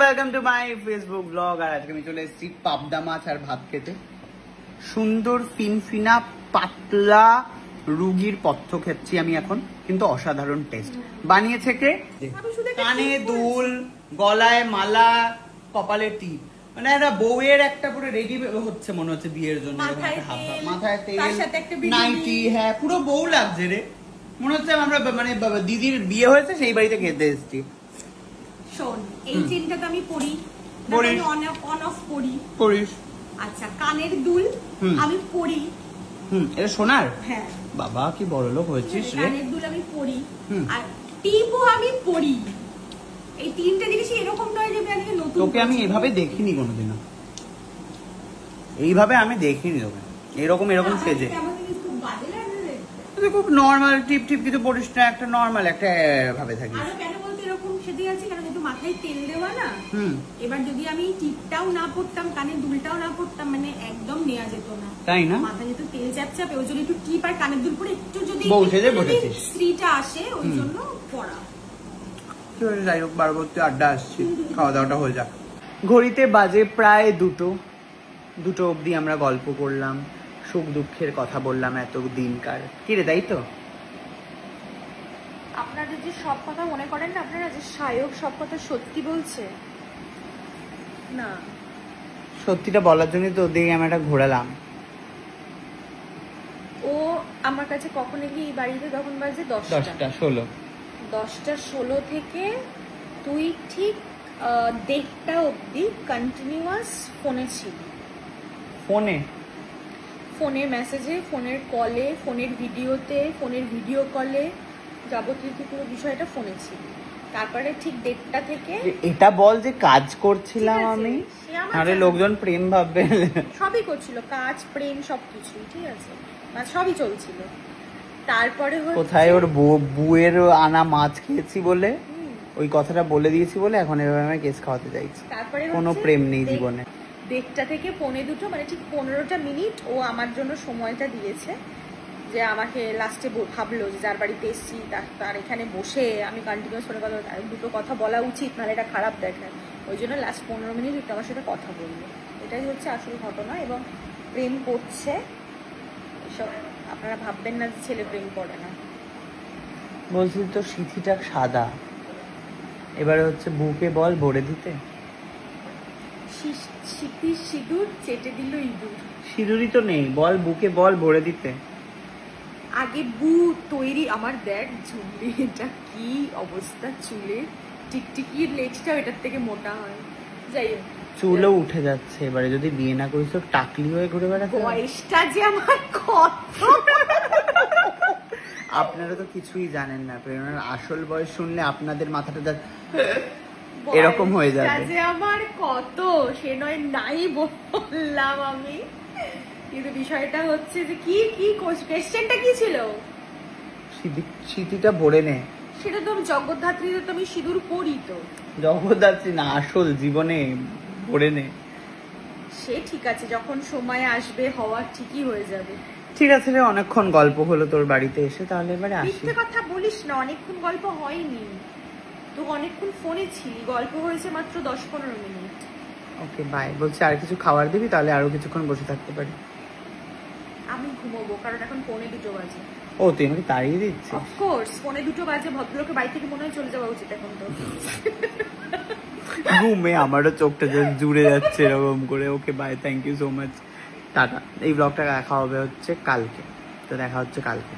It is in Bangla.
Welcome to my Facebook blog. আর আজকে আমি চলে এসেছি পাবদা মাছ আর ভাত খেতে। সুন্দর ফিনফিনা পাতলা রুগীর পথ্য খাচ্ছি আমি এখন, কিন্তু অসাধারণ টেস্ট। বানিয়েছে কে? কানে দুল, গলায় মালা, কপালে টিপ, মানে একটা বউয়ের একটা পুরো রেডি হচ্ছে মনে হচ্ছে বিয়ের জন্য। মাথায় তেল, নাইটি, হ্যাঁ পুরো বউ লাগছে রে। মনে হচ্ছে আমরা মানে দিদির বিয়ে হয়েছে সেই বাড়িতে খেতে এসেছি। শোন, এই চেনটা তো আমি পরি, আমি অন অফ পরিস। আচ্ছা, কানের দুল আমি পরি। এটা সোনার? হ্যাঁ। বাবা কি বড় লোক হয়েছিস রে। কানের দুল আমি পরি, আর টিপও আমি পরি। এই তিনটা জিনিস এরকম নয় যে আমি নতুন। তোকে আমি এভাবে দেখিনি কোনোদিনও, এইভাবে আমি দেখিনি তোকে এরকম সেজে। খুব নর্মাল টিপ টিপ কিছু পরিস না, একটা নর্মাল একটা ভাবে থাকিস। কেন বলতে এরকম সেজে আছি কারণ একটু মাথায় তেল দেওয়া না। এবার যদি আমি টিপটাও না পড়তাম, কানের দুলটাও না পড়তাম, মানে একদম নেওয়া যেত না, তাই না? মাথায় যেহেতু তেল চাপচাপে, ওই জন্য একটু টিপ আর কানের দুল পরে একটু যদি শ্রীটা আসে, ওই জন্য পড়া। যাই হোক, বারবর্তী আড্ডা আসছি, খাওয়া দাওয়াটা হয়ে যাক। ঘড়িতে বাজে প্রায় দুটো অবধি আমরা গল্প করলাম, সুখ দুঃখের কথা বললাম এত দিনকার। কি রে, তাই তো? আপনারা যে সব কথা মনে করেন না, আপনারা যে সায়ক সব কথা সত্যি বলছে না, সত্যিটা বলার জন্য তো ওদিকে আমি একটা ঘোরালাম। ও আমার কাছে কখন এলি এই বাড়িতে? তখন বাজে 10টা 16 থেকে তুই ঠিক 1:30 অবধি কন্টিনিউয়াস ফোনে ছিলি। ফোনের মেসেজে, ফোনের কলে, ফোনের ভিডিওতে, ফোনের ভিডিও কলে, যাবতীয় পুরো বিষয়টা ফোনে ছিল। তারপরে ঠিক 1:30 থেকে এটা বল যে কাজ করছিলাম আমি, আরে লোকজন প্রেম ভাববে। সবই করছিল, কাজ প্রেম সবকিছু ঠিক আছে, সবই চলছিল। তারপরে কোথায় ওর বুয়ের আনা মাছ খেয়েছি বলে ওই কথাটা বলে দিয়েছি বলে এখন এভাবে আমি কেস খাওয়াতে চাইছি। তারপরে কোনো প্রেম নেই জীবনে। 1:30 থেকে 1:45, মানে ঠিক 15টা মিনিট ও আমার জন্য সময়টা দিয়েছে, যে আমাকে লাস্টে ভাবলো যে যার বাড়িতে এসছি তার এখানে বসে আমি কন্টিনিউয়াস করে দুটো কথা বলা উচিত, নাহলে এটা খারাপ দেখায়। ওই জন্য লাস্ট 15 মিনিট একটু আমার সাথে কথা বললো। এটাই হচ্ছে আসল ঘটনা। এবং প্রেম করছে এসব আপনারা ভাববেন না যে ছেলে প্রেম করে না। বলছি তো সিথিটা সাদা, এবারে হচ্ছে বুকে বল ভরে দিতে। সিথির সিঁদুর চেটে দিল ইঁদুর। সিঁদুরই তো নেই, বল বুকে বল ভরে দিতে। আগে বু তৈরি। আমার দেখ ঝুলি, এটা কি অবস্থা চুলে, টিকটিকির লেজটা এটার থেকে মোটা হয়। যাই হোক, চুলও উঠে যাচ্ছে এবারে, যদি বিয়ে না করিস তো টাকলি হয়ে ঘুরে বেড়াতে। বয়সটা যে আমার কত, আপনারা তো কিছুই জানেন না, প্রেরণার আসল বয়স শুনলে আপনাদের মাথাটা এরকম হয়ে যাবে। যে আমার কত সে নয় নাই বললাম আমি, কিন্তু বিষয়টা হচ্ছে যে কি কোশ্চেনটা কি ছিল? স্মৃতিটা ভরে নে। সেটা তো আমি জগদ্ধাত্রীতে তো আমি সিঁদুর পরি, তো জগদ্ধাত্রী না, আসল জীবনে ভরে নে। সে ঠিক আছে, যখন সময় আসবে হওয়ার ঠিকই হয়ে যাবে। ঠিক আছে রে, অনেকক্ষণ গল্প হলো তোর বাড়িতে এসে, তাহলে এবারে আসি। মিথ্যে কথা বলিস না, অনেকক্ষণ গল্প হয়নি তো, অনেকক্ষণ ফোনে ছিলি, গল্প হয়েছে মাত্র 10-15 মিনিট। Okay bye. বলছি আর কিছু খাবার দিবি, তাহলে আরো কিছুক্ষণ বসে থাকতে পারি। আমি ঘুমোবো কারণ এখন 1:45 বাজে। ও তুই আমাকে তাড়িয়ে দিচ্ছিস? অফকোর্স 1:45 বাজে, ভদ্রলোকের বাড়ি থেকে মনে হয় চলে যাওয়া উচিত এখন তো। ঘুমে আমারও চোখটা জুড়ে যাচ্ছে এরকম করে। Okay bye, thank you so much, tata. এই ব্লগটা দেখা হবে হচ্ছে কালকে, তো দেখা হচ্ছে কালকে।